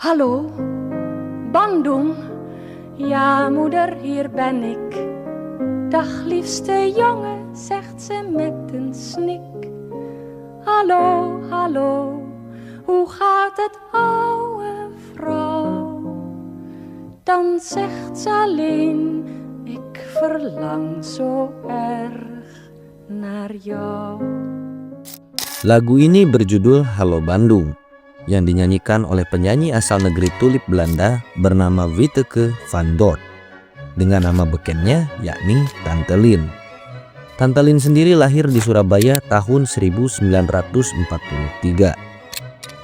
Hallo, Bandung, ja moeder, hier ben ik. Dag liefste jongen, zegt ze met een snik. Hallo, hallo, hoe gaat het ouwe vrouw? Dan zegt ze alleen, ik verlang zo erg naar jou. Lagu ini berjudul Halo Bandung, yang dinyanyikan oleh penyanyi asal negeri Tulip Belanda bernama Wieteke van Dort dengan nama bekennya yakni Tante Lien. Tante Lien sendiri lahir di Surabaya tahun 1943.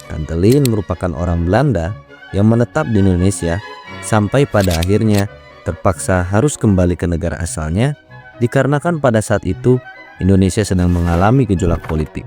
Tante Lien merupakan orang Belanda yang menetap di Indonesia sampai pada akhirnya terpaksa harus kembali ke negara asalnya dikarenakan pada saat itu Indonesia sedang mengalami gejolak politik,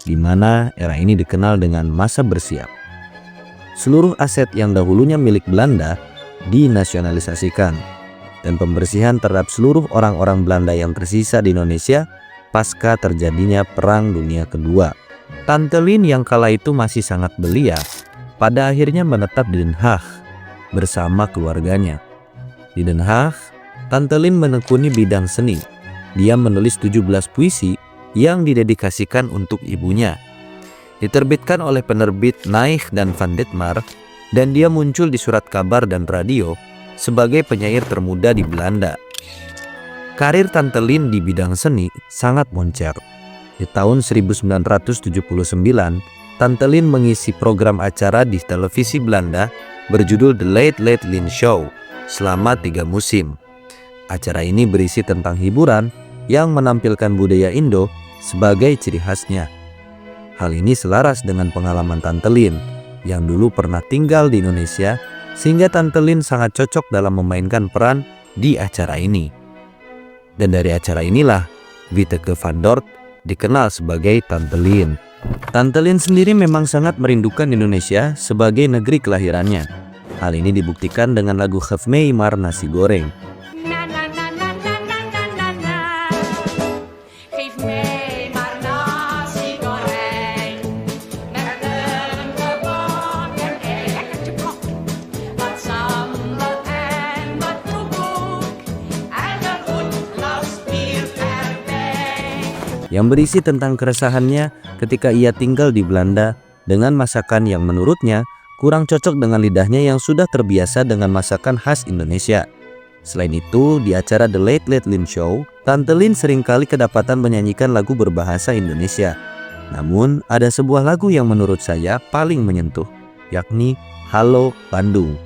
di mana era ini dikenal dengan masa bersiap. Seluruh aset yang dahulunya milik Belanda dinasionalisasikan, dan pembersihan terhadap seluruh orang-orang Belanda yang tersisa di Indonesia pasca terjadinya Perang Dunia Kedua. Tante Lien yang kala itu masih sangat belia, pada akhirnya menetap di Den Haag bersama keluarganya. Di Den Haag, Tante Lien menekuni bidang seni. Dia menulis 17 puisi yang didedikasikan untuk ibunya. Diterbitkan oleh penerbit Naich dan Van Ditmar, dan dia muncul di surat kabar dan radio sebagai penyair termuda di Belanda. Karir Tante Lien di bidang seni sangat moncer. Di tahun 1979, Tante Lien mengisi program acara di televisi Belanda berjudul The Late Late Lien Show selama 3 musim. Acara ini berisi tentang hiburan yang menampilkan budaya Indo sebagai ciri khasnya. Hal ini selaras dengan pengalaman Tante Lien yang dulu pernah tinggal di Indonesia, sehingga Tante Lien sangat cocok dalam memainkan peran di acara ini. Dan dari acara inilah Wieteke van Dort dikenal sebagai Tante Lien. Tante Lien sendiri memang sangat merindukan Indonesia sebagai negeri kelahirannya. Hal ini dibuktikan dengan lagu Geef mij maar nasi goreng. Yang berisi tentang keresahannya ketika ia tinggal di Belanda dengan masakan yang menurutnya kurang cocok dengan lidahnya yang sudah terbiasa dengan masakan khas Indonesia. Selain itu, di acara The Late Late Lien Show, Tante Lien seringkali kedapatan menyanyikan lagu berbahasa Indonesia. Namun, ada sebuah lagu yang menurut saya paling menyentuh, yakni Halo Bandung.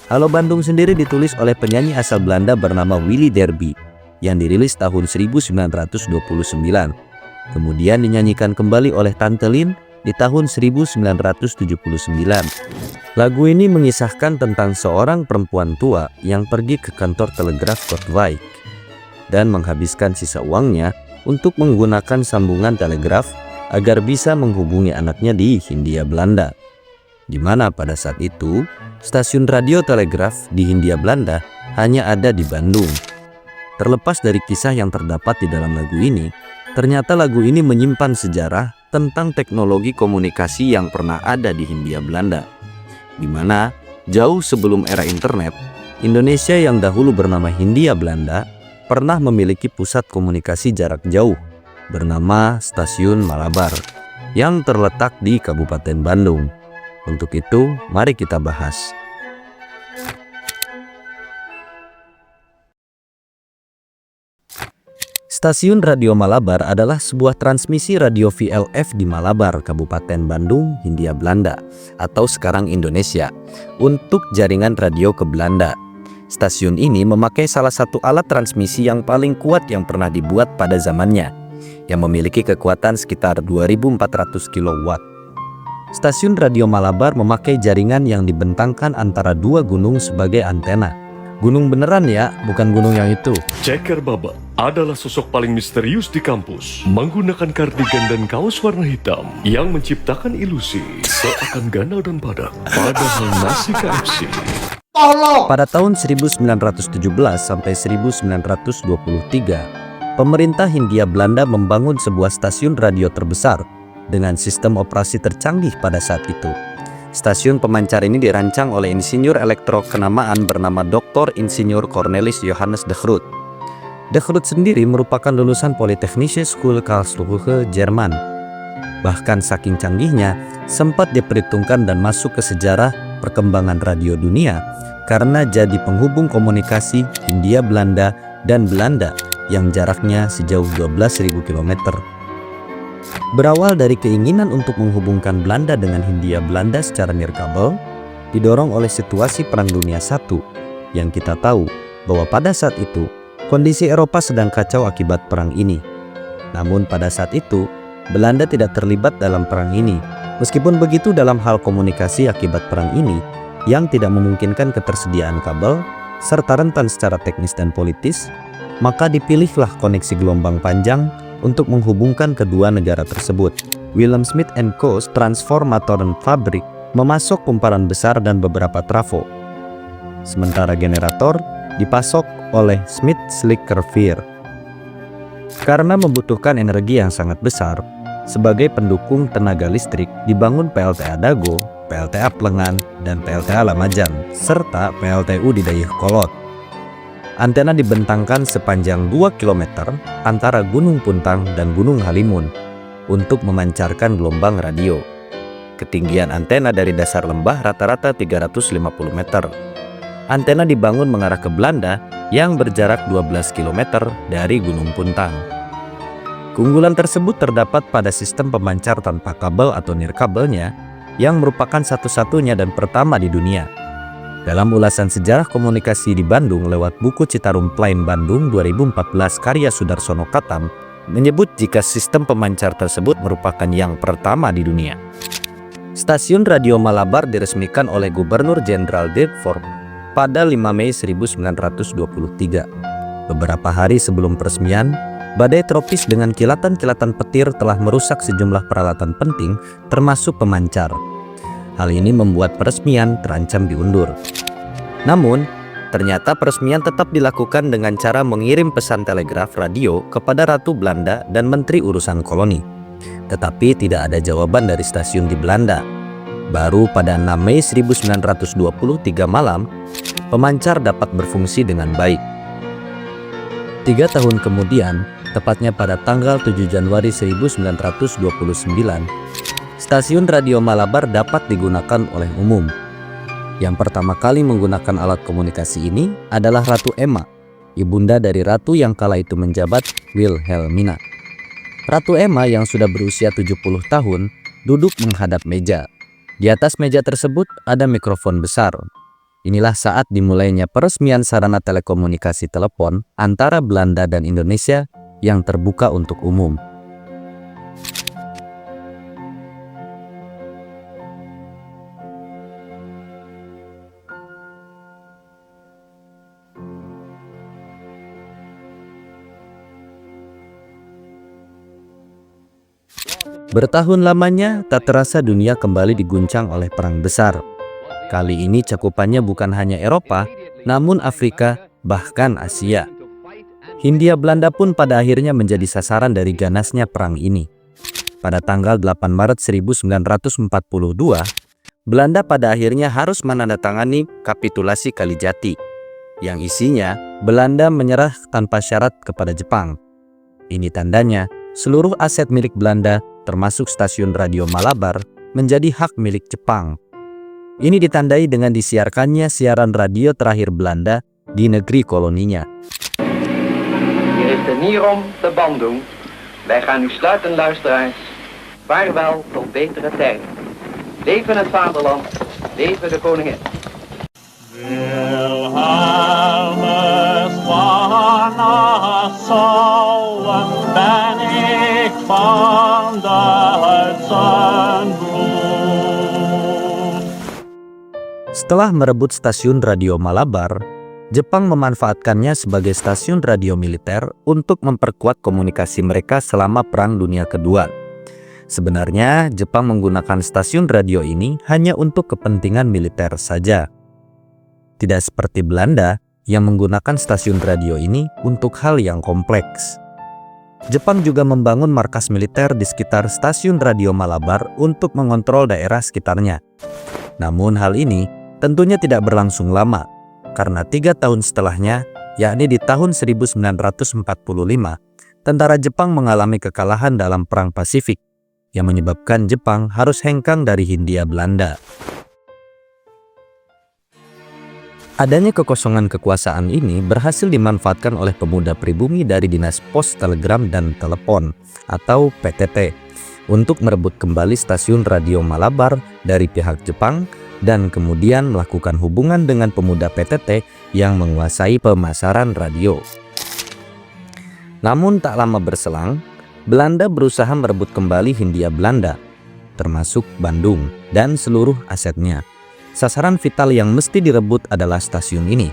Halo Bandung sendiri ditulis oleh penyanyi asal Belanda bernama Willy Derby yang dirilis tahun 1929. Kemudian dinyanyikan kembali oleh Tante Lien di tahun 1979. Lagu ini mengisahkan tentang seorang perempuan tua yang pergi ke kantor telegraf Kortwijk dan menghabiskan sisa uangnya untuk menggunakan sambungan telegraf agar bisa menghubungi anaknya di Hindia Belanda, di mana pada saat itu stasiun radio telegraf di Hindia Belanda hanya ada di Bandung. Terlepas dari kisah yang terdapat di dalam lagu ini, ternyata lagu ini menyimpan sejarah tentang teknologi komunikasi yang pernah ada di Hindia Belanda, di mana jauh sebelum era internet, Indonesia yang dahulu bernama Hindia Belanda pernah memiliki pusat komunikasi jarak jauh bernama Stasiun Malabar yang terletak di Kabupaten Bandung. Untuk itu, mari kita bahas. Stasiun Radio Malabar adalah sebuah transmisi radio VLF di Malabar, Kabupaten Bandung, Hindia Belanda, atau sekarang Indonesia, untuk jaringan radio ke Belanda. Stasiun ini memakai salah satu alat transmisi yang paling kuat yang pernah dibuat pada zamannya, yang memiliki kekuatan sekitar 2400 kW. Stasiun Radio Malabar memakai jaringan yang dibentangkan antara 2 gunung sebagai antena. Gunung beneran ya, bukan gunung yang itu. Ceker Baba adalah sosok paling misterius di kampus, menggunakan kardigan dan kaos warna hitam yang menciptakan ilusi seakan gandal dan padat, padahal nasi KFC. Pada tahun 1917 sampai 1923, pemerintah Hindia Belanda membangun sebuah stasiun radio terbesar dengan sistem operasi tercanggih pada saat itu. Stasiun pemancar ini dirancang oleh insinyur elektro kenamaan bernama Dr. Insinyur Cornelis Johannes de Groot. De Groot sendiri merupakan lulusan Polytechnische School Karlsruhe, Jerman. Bahkan saking canggihnya, sempat diperhitungkan dan masuk ke sejarah perkembangan radio dunia karena jadi penghubung komunikasi Hindia Belanda dan Belanda yang jaraknya sejauh 12.000 km. Berawal dari keinginan untuk menghubungkan Belanda dengan Hindia Belanda secara nirkabel, didorong oleh situasi Perang Dunia I yang kita tahu bahwa pada saat itu kondisi Eropa sedang kacau akibat perang ini. Namun pada saat itu Belanda tidak terlibat dalam perang ini. Meskipun begitu, dalam hal komunikasi akibat perang ini yang tidak memungkinkan ketersediaan kabel serta rentan secara teknis dan politis, maka dipilihlah koneksi gelombang panjang untuk menghubungkan kedua negara tersebut. Wilhelm Smith & Co. Transformatorenfabrik memasok kumparan besar dan beberapa trafo. Sementara generator dipasok oleh Smith Slicker Veer. Karena membutuhkan energi yang sangat besar, sebagai pendukung tenaga listrik dibangun PLTA Dago, PLTA Plengan, dan PLTA Lamajan, serta PLTU di Dayakolot. Antena dibentangkan sepanjang 2 km antara Gunung Puntang dan Gunung Halimun untuk memancarkan gelombang radio. Ketinggian antena dari dasar lembah rata-rata 350 meter. Antena dibangun mengarah ke Belanda yang berjarak 12 km dari Gunung Puntang. Keunggulan tersebut terdapat pada sistem pemancar tanpa kabel atau nirkabelnya yang merupakan satu-satunya dan pertama di dunia. Dalam ulasan sejarah komunikasi di Bandung lewat buku Citarum Plain Bandung 2014 karya Sudarsono Katam menyebut jika sistem pemancar tersebut merupakan yang pertama di dunia. Stasiun Radio Malabar diresmikan oleh Gubernur Jenderal Dirk Vogt pada 5 Mei 1923. Beberapa hari sebelum peresmian, badai tropis dengan kilatan-kilatan petir telah merusak sejumlah peralatan penting termasuk pemancar. Hal ini membuat peresmian terancam diundur. Namun, ternyata peresmian tetap dilakukan dengan cara mengirim pesan telegraf radio kepada Ratu Belanda dan Menteri Urusan Koloni. Tetapi tidak ada jawaban dari stasiun di Belanda. Baru pada 6 Mei 1923 malam, pemancar dapat berfungsi dengan baik. 3 tahun kemudian, tepatnya pada tanggal 7 Januari 1929, stasiun Radio Malabar dapat digunakan oleh umum. Yang pertama kali menggunakan alat komunikasi ini adalah Ratu Emma, ibunda dari ratu yang kala itu menjabat Wilhelmina. Ratu Emma yang sudah berusia 70 tahun duduk menghadap meja. Di atas meja tersebut ada mikrofon besar. Inilah saat dimulainya peresmian sarana telekomunikasi telepon antara Belanda dan Indonesia yang terbuka untuk umum. Bertahun lamanya, tak terasa dunia kembali diguncang oleh perang besar. Kali ini cakupannya bukan hanya Eropa, namun Afrika, bahkan Asia. Hindia Belanda pun pada akhirnya menjadi sasaran dari ganasnya perang ini. Pada tanggal 8 Maret 1942, Belanda pada akhirnya harus menandatangani kapitulasi Kalijati, yang isinya Belanda menyerah tanpa syarat kepada Jepang. Ini tandanya seluruh aset milik Belanda termasuk stasiun Radio Malabar menjadi hak milik Jepang. Ini ditandai dengan disiarkannya siaran radio terakhir Belanda di negeri koloninya. Hier is de Nierom te Bandung. Wij gaan u sluiten, luisteraars. Vaarwel tot betere tijden. Leven het vaderland, leven de koningin. Wilhelmus van Nassau, ben ik van Duitsen bloed. Setelah merebut stasiun Radio Malabar, Jepang memanfaatkannya sebagai stasiun radio militer untuk memperkuat komunikasi mereka selama Perang Dunia Kedua. Sebenarnya, Jepang menggunakan stasiun radio ini hanya untuk kepentingan militer saja. Tidak seperti Belanda yang menggunakan stasiun radio ini untuk hal yang kompleks. Jepang juga membangun markas militer di sekitar stasiun Radio Malabar untuk mengontrol daerah sekitarnya. Namun hal ini tentunya tidak berlangsung lama, karena 3 tahun setelahnya, yakni di tahun 1945, tentara Jepang mengalami kekalahan dalam Perang Pasifik, yang menyebabkan Jepang harus hengkang dari Hindia Belanda. Adanya kekosongan kekuasaan ini berhasil dimanfaatkan oleh pemuda pribumi dari Dinas Pos, Telegram, dan Telepon atau PTT untuk merebut kembali stasiun radio Malabar dari pihak Jepang dan kemudian melakukan hubungan dengan pemuda PTT yang menguasai pemasaran radio. Namun tak lama berselang, Belanda berusaha merebut kembali Hindia Belanda, termasuk Bandung dan seluruh asetnya. Sasaran vital yang mesti direbut adalah stasiun ini.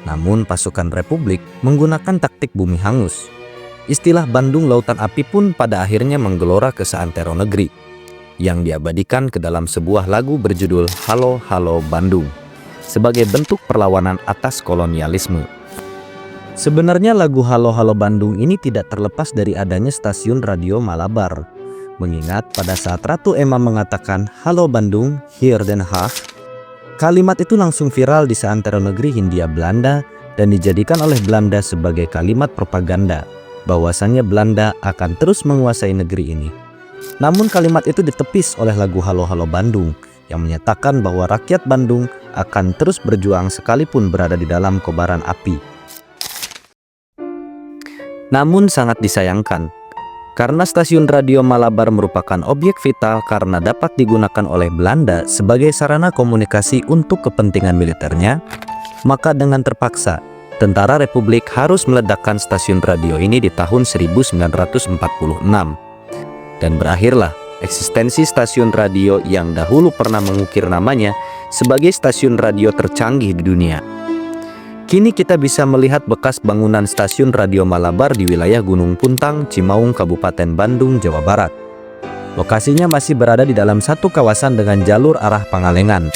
Namun pasukan Republik menggunakan taktik bumi hangus. Istilah Bandung Lautan Api pun pada akhirnya menggelora ke seantero negeri, yang diabadikan ke dalam sebuah lagu berjudul Halo Halo Bandung, sebagai bentuk perlawanan atas kolonialisme. Sebenarnya lagu Halo Halo Bandung ini tidak terlepas dari adanya stasiun radio Malabar. Mengingat pada saat Ratu Emma mengatakan Halo Bandung, hier Den Haag, kalimat itu langsung viral di seantero negeri Hindia Belanda dan dijadikan oleh Belanda sebagai kalimat propaganda bahwasannya Belanda akan terus menguasai negeri ini. Namun kalimat itu ditepis oleh lagu Halo Halo Bandung yang menyatakan bahwa rakyat Bandung akan terus berjuang sekalipun berada di dalam kobaran api. Namun sangat disayangkan, karena stasiun radio Malabar merupakan objek vital karena dapat digunakan oleh Belanda sebagai sarana komunikasi untuk kepentingan militernya, maka dengan terpaksa, tentara Republik harus meledakkan stasiun radio ini di tahun 1946. Dan berakhirlah eksistensi stasiun radio yang dahulu pernah mengukir namanya sebagai stasiun radio tercanggih di dunia. Kini kita bisa melihat bekas bangunan stasiun radio Malabar di wilayah Gunung Puntang, Cimaung, Kabupaten Bandung, Jawa Barat. Lokasinya masih berada di dalam satu kawasan dengan jalur arah Pangalengan.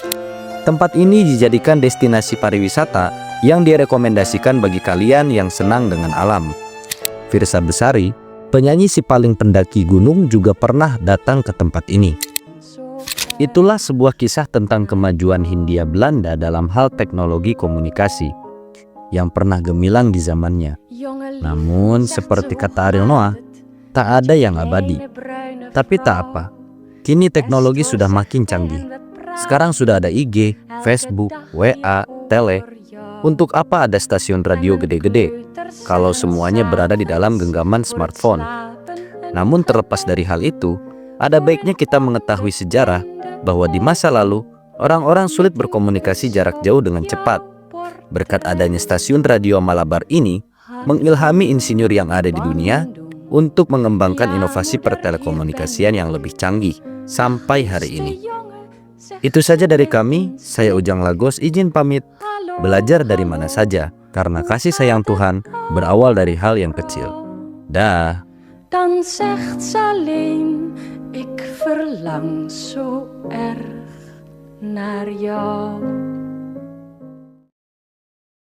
Tempat ini dijadikan destinasi pariwisata yang direkomendasikan bagi kalian yang senang dengan alam. Firsa Besari, penyanyi si paling pendaki gunung, juga pernah datang ke tempat ini. Itulah sebuah kisah tentang kemajuan Hindia Belanda dalam hal teknologi komunikasi yang pernah gemilang di zamannya. Namun seperti kata Ariel Noah, tak ada yang abadi. Tapi tak apa, kini teknologi sudah makin canggih. Sekarang sudah ada IG, Facebook, WA, Tele. Untuk apa ada stasiun radio gede-gede kalau semuanya berada di dalam genggaman smartphone? Namun terlepas dari hal itu, ada baiknya kita mengetahui sejarah bahwa di masa lalu orang-orang sulit berkomunikasi jarak jauh dengan cepat. Berkat adanya stasiun radio Malabar ini mengilhami insinyur yang ada di dunia untuk mengembangkan inovasi pertelekomunikasian yang lebih canggih sampai hari ini. Itu saja dari kami, saya Ujang Lagos izin pamit. Belajar dari mana saja, karena kasih sayang Tuhan berawal dari hal yang kecil. Dah. Dan zegt ze alleen, ik verlang zo erg naar jou.